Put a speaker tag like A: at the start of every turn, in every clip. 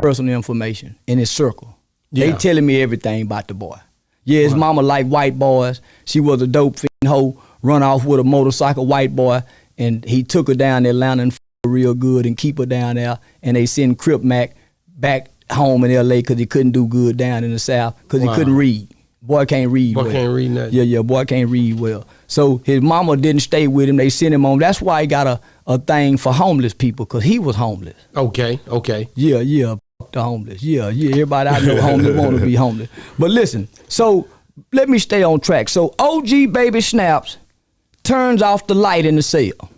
A: Personal information in his circle.
B: Yeah.
A: They telling me everything about the boy. Yeah, his mama liked white boys. She was a dope fiend hoe, run off with a motorcycle white boy, and he took her down to Atlanta and her real good and keep her down there. And they send Crip Mac back home in L.A. because he couldn't do good down in the South because he couldn't read. Boy can't read well.
B: Boy can't read nothing.
A: Yeah, boy can't read well. So his mama didn't stay with him. They sent him home. That's why he got a thing for homeless people, because he was homeless.
B: Okay.
A: Yeah, the homeless. Yeah, everybody I know homeless want to be homeless. But listen, so let me stay on track. So OG Baby Snaps turns off the light in the cell.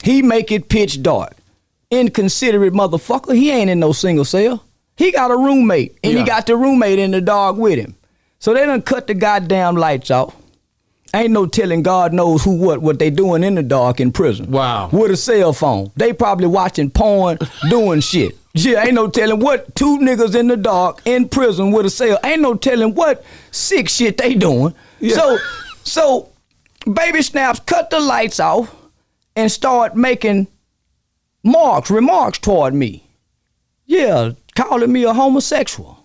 A: He make it pitch dark. Inconsiderate motherfucker. He ain't in no single cell. He got a roommate, and he got the roommate in the dark with him. So they done cut the goddamn lights off. Ain't no telling God knows who what they doing in the dark in prison.
B: Wow.
A: With a cell phone. They probably watching porn, doing shit. Yeah, ain't no telling what two niggas in the dark in prison with a cell. Ain't no telling what sick shit they doing. Yeah. So Baby Snaps cut the lights off and start making remarks toward me. Yeah, calling me a homosexual.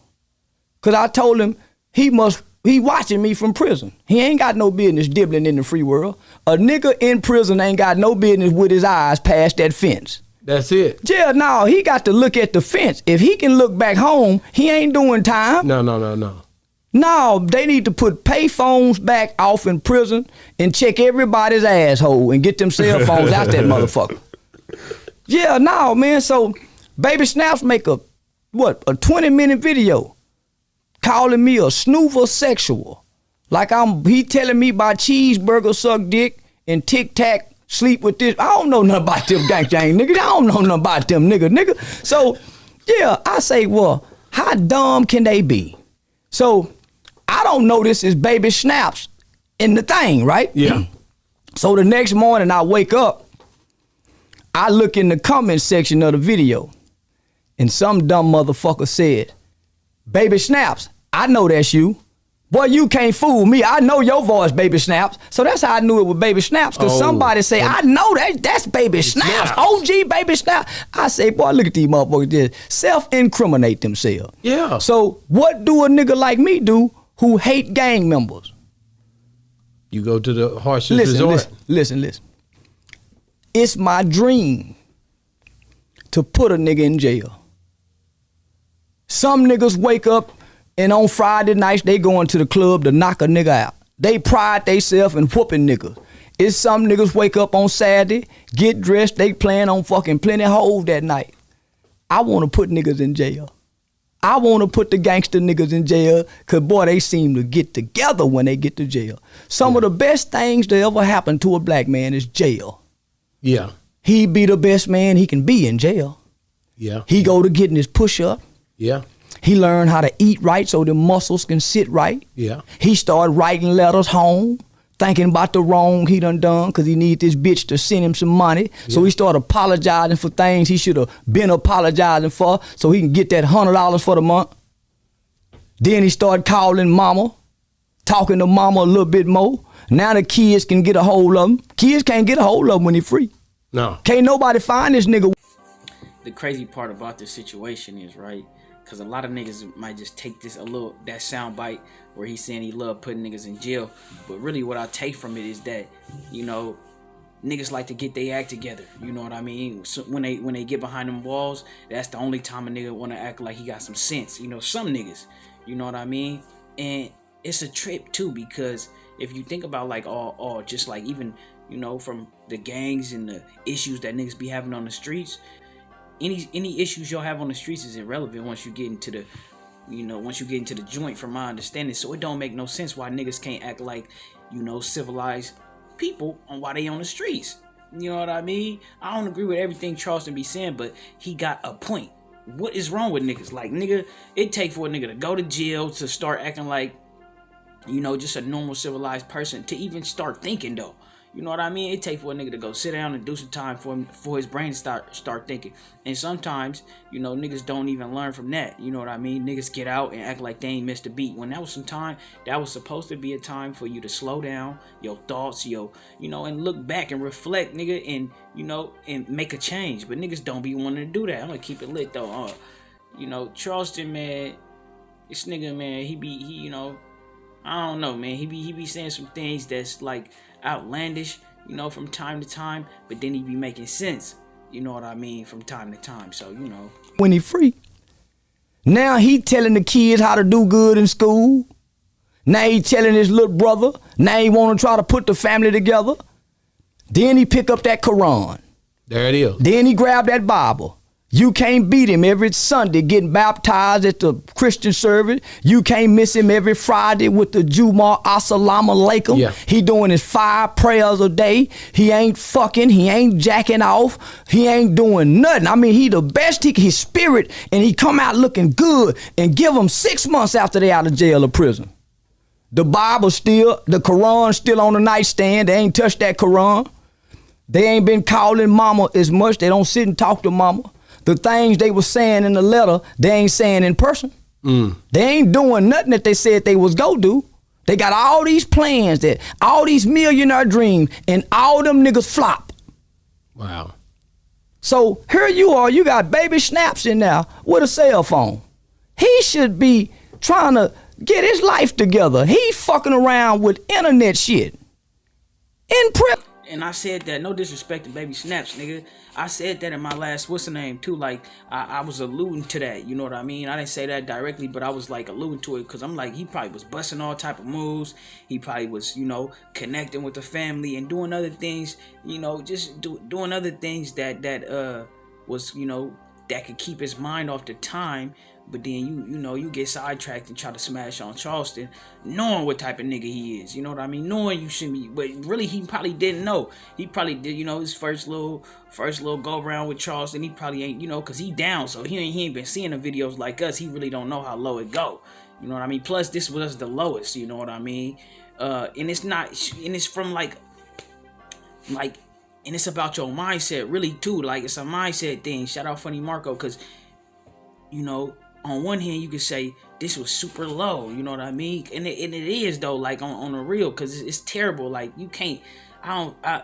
A: Cause I told him he watching me from prison. He ain't got no business dibbling in the free world. A nigga in prison ain't got no business with his eyes past that fence.
B: That's it.
A: Yeah, no, he got to look at the fence. If he can look back home, he ain't doing time.
B: No.
A: No, they need to put pay phones back off in prison and check everybody's asshole and get them cell phones out that motherfucker. Yeah, no, man. So Baby Snaps make a 20-minute video calling me a snoover sexual. Like he telling me about cheeseburger suck dick and tic tac sleep with this. I don't know nothing about them gang niggas. I don't know nothing about them nigga. So yeah, I say, well, how dumb can they be? So I don't know this is Baby Snaps in the thing, right?
B: Yeah.
A: So the next morning I wake up, I look in the comment section of the video, and some dumb motherfucker said, Baby Snaps, I know that's you. Boy, you can't fool me. I know your voice, Baby Snaps. So that's how I knew it was Baby Snaps, because somebody say, I know that's Baby Snaps. OG Baby Snaps. I say, boy, look at these motherfuckers just self-incriminate themselves.
B: Yeah.
A: So what do a nigga like me do who hate gang members?
B: You go to the harshest resort.
A: Listen. It's my dream to put a nigga in jail. Some niggas wake up and on Friday nights they going to the club to knock a nigga out. They pride theyself in whooping niggas. It's some niggas wake up on Saturday, get dressed, they playing on fucking plenty hoes that night. I want to put niggas in jail. I want to put the gangster niggas in jail, because, boy, they seem to get together when they get to jail. Some of the best things that ever happened to a black man is jail.
B: Yeah.
A: He be the best man he can be in jail.
B: Yeah.
A: He go to getting his push-up.
B: Yeah.
A: He learned how to eat right so the muscles can sit right.
B: Yeah.
A: He started writing letters home, thinking about the wrong he done because he need this bitch to send him some money. Yeah. So he started apologizing for things he should have been apologizing for so he can get that $100 for the month. Then he started calling mama, talking to mama a little bit more. Now the kids can get a hold of him. Kids can't get a hold of him when he free.
B: No.
A: Can't nobody find this nigga.
C: The crazy part about this situation is, right, because a lot of niggas might just take that sound bite where he's saying he love putting niggas in jail. But really what I take from it is that, niggas like to get their act together. You know what I mean? So when they get behind them walls, that's the only time a nigga want to act like he got some sense. Some niggas, you know what I mean? And it's a trip too, because if you think about like all just like even, from the gangs and the issues that niggas be having on the streets, any issues y'all have on the streets is irrelevant once you get into the joint, from my understanding. So it don't make no sense why niggas can't act like, civilized people on why they on the streets. You know what I mean? I don't agree with everything Charleston be saying, but he got a point. What is wrong with niggas? Like, nigga, it take for a nigga to go to jail to start acting like, just a normal civilized person, to even start thinking though. You know what I mean? It takes for a nigga to go sit down and do some time for his brain to start thinking. And sometimes, you know, niggas don't even learn from that. You know what I mean? Niggas get out and act like they ain't missed a beat. When that was some time, that was supposed to be a time for you to slow down your thoughts, you know, and look back and reflect, nigga, and, you know, and make a change. But niggas don't be wanting to do that. I'm gonna keep it lit though. You know, Charleston, man, this nigga, man, he you know, I don't know, man. He be saying some things that's like outlandish, you know, from time to time, but then he be making sense, you know what I mean, from time to time. So, you know,
A: when he free, now he telling the kids how to do good in school. Now he telling his little brother. Now he want to try to put the family together. Then he pick up that Quran.
B: There it is.
A: Then he grab that Bible. You can't beat him every Sunday getting baptized at the Christian service. You can't miss him every Friday with the Jumu'ah Assalamu Alaikum.
B: Yeah.
A: He doing his 5 prayers a day. He ain't fucking. He ain't jacking off. He ain't doing nothing. I mean, he the best. His spirit, and he come out looking good and give him 6 months after they out of jail or prison. The Bible still, the Quran still on the nightstand. They ain't touched that Quran. They ain't been calling mama as much. They don't sit and talk to mama. The things they was saying in the letter, they ain't saying in person. They ain't doing nothing that they said they was go do. They got all these plans, that all these millionaire dreams, and all them niggas flop.
B: Wow.
A: So here you are, you got baby Snaps in there with a cell phone. He should be trying to get his life together. He fucking around with internet shit. In prison.
C: and I said that, no disrespect to Baby Snaps, nigga. I said that in my last, what's the name, too. Like, I was alluding to that, you know what I mean? I didn't say that directly, but I was, like, alluding to it, because I'm like, he probably was busting all type of moves. He probably was, you know, connecting with the family and doing other things, you know, just doing other things that was, you know, that could keep his mind off the time. But then you get sidetracked and try to smash on Charleston, knowing what type of nigga he is. You know what I mean? Knowing you shouldn't be, but really he probably didn't know. He probably did, you know, his first little go around with Charleston. He probably ain't, you know, cause he down, so he ain't been seeing the videos like us. He really don't know how low it go. You know what I mean? Plus this was the lowest. You know what I mean? And it's not, and it's from like, and it's about your mindset really too. Like it's a mindset thing. Shout out Funny Marco, cause you know. On one hand, you could say this was super low, you know what I mean? And it is, though, like, on the real, because it's terrible. Like, you can't,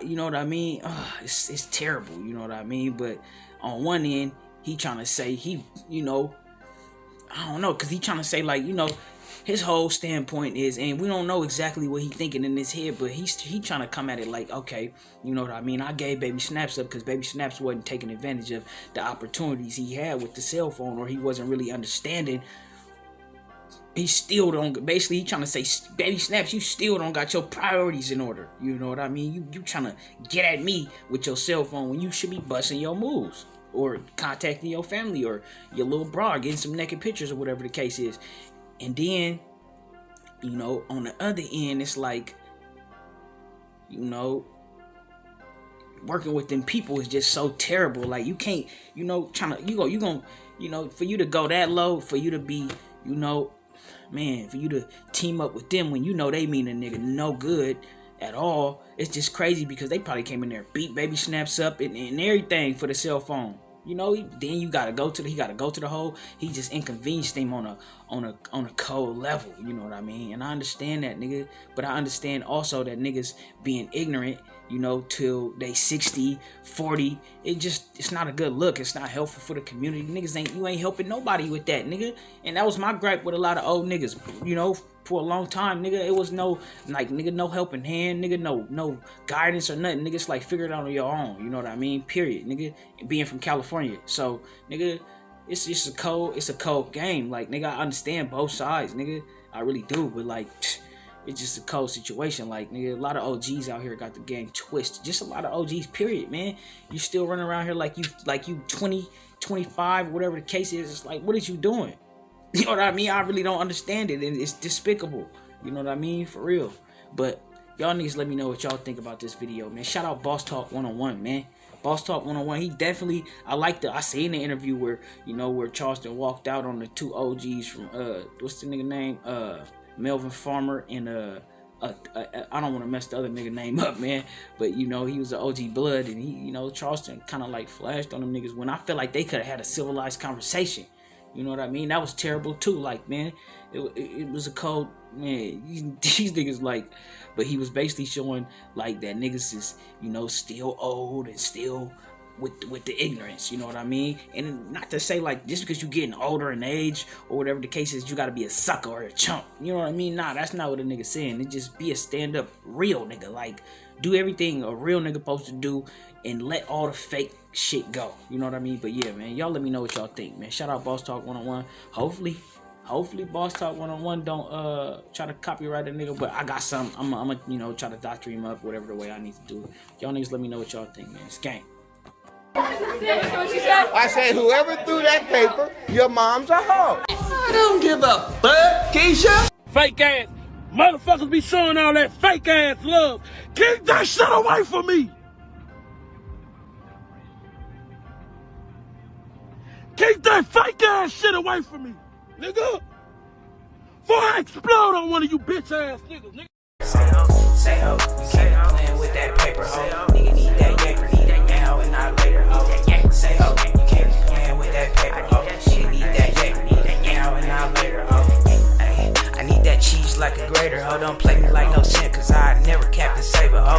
C: you know what I mean? It's terrible, you know what I mean? But on one end, he trying to say, you know, I don't know, because he trying to say, like, you know, his whole standpoint is, and we don't know exactly what he thinking in his head, but he trying to come at it like, okay, you know what I mean? I gave Baby Snaps up because Baby Snaps wasn't taking advantage of the opportunities he had with the cell phone, or he wasn't really understanding. He still don't, basically he trying to say, Baby Snaps, you still don't got your priorities in order. You know what I mean? You trying to get at me with your cell phone when you should be busting your moves, or contacting your family, or your little bra, getting some naked pictures, or whatever the case is. And then, you know, on the other end, it's like, you know, working with them people is just so terrible. Like, you can't, you know, you know, for you to go that low, for you to be, you know, man, for you to team up with them when you know they mean a nigga no good at all, it's just crazy, because they probably came in there, beat Baby Snaps up and everything for the cell phone. You know, then he gotta go to the hole. He just inconvenienced him on a cold level. You know what I mean? And I understand that, nigga. But I understand also that niggas being ignorant, you know, till they 60, 40. It's not a good look. It's not helpful for the community. Niggas you ain't helping nobody with that, nigga. And that was my gripe with a lot of old niggas. You know, for a long time, nigga, it was no, like, nigga, no helping hand, nigga, no guidance or nothing, nigga. It's like, figure it out on your own, you know what I mean, period, nigga. Being from California, so, nigga, it's just a cold game, like, nigga, I understand both sides, nigga, I really do, but, like, it's just a cold situation, like, nigga, a lot of OGs out here got the game twisted, just a lot of OGs, period, man. You still running around here like you 20, 25, whatever the case is. It's like, what is you doing? You know what I mean? I really don't understand it, and it's despicable. You know what I mean? For real. But y'all niggas let me know what y'all think about this video, man. Shout out Boss Talk 101, man. Boss Talk 101, he definitely, I seen the interview where, you know, where Charleston walked out on the two OGs from, what's the nigga name? Melvin Farmer and, I don't want to mess the other nigga name up, man. But he was an OG blood, and he, Charleston kind of like flashed on them niggas when I feel like they could have had a civilized conversation. You know what I mean? That was terrible too. Like, man, it was a cold, man. These niggas like, but he was basically showing like that niggas is, still old and still with the ignorance. You know what I mean? And not to say like just because you getting older in age or whatever the case is, you gotta be a sucker or a chump. You know what I mean? Nah, that's not what a nigga saying. It just be a stand up real nigga. Like, do everything a real nigga supposed to do and let all the fake shit go. You know what I mean? But yeah, man, y'all let me know what y'all think, man. Shout out Boss Talk 101. Hopefully Boss Talk 101 don't try to copyright a nigga, but I got some. I'm gonna try to doctor him up whatever the way I need to do it. Y'all niggas let me know what y'all think, man. It's gang.
D: I said, whoever threw that paper, your mom's a hoe. I don't give a fuck, Keisha.
E: Fake ass motherfuckers be showing all that fake ass love. Keep that shit away from me. Keep that fake ass shit away from me, nigga. Before I explode on one of you bitch ass niggas, nigga.
F: Say ho, you can't be playing with that paper, ho. Nigga need that yaper, need that now and not later, ho. Say ho, you can't be playing with that paper, ho. Nigga need that yaper, need that now and not later, ho. Ay, I need that cheese like a grater, ho. Don't play me like no sin, cause I never capped and saber, ho.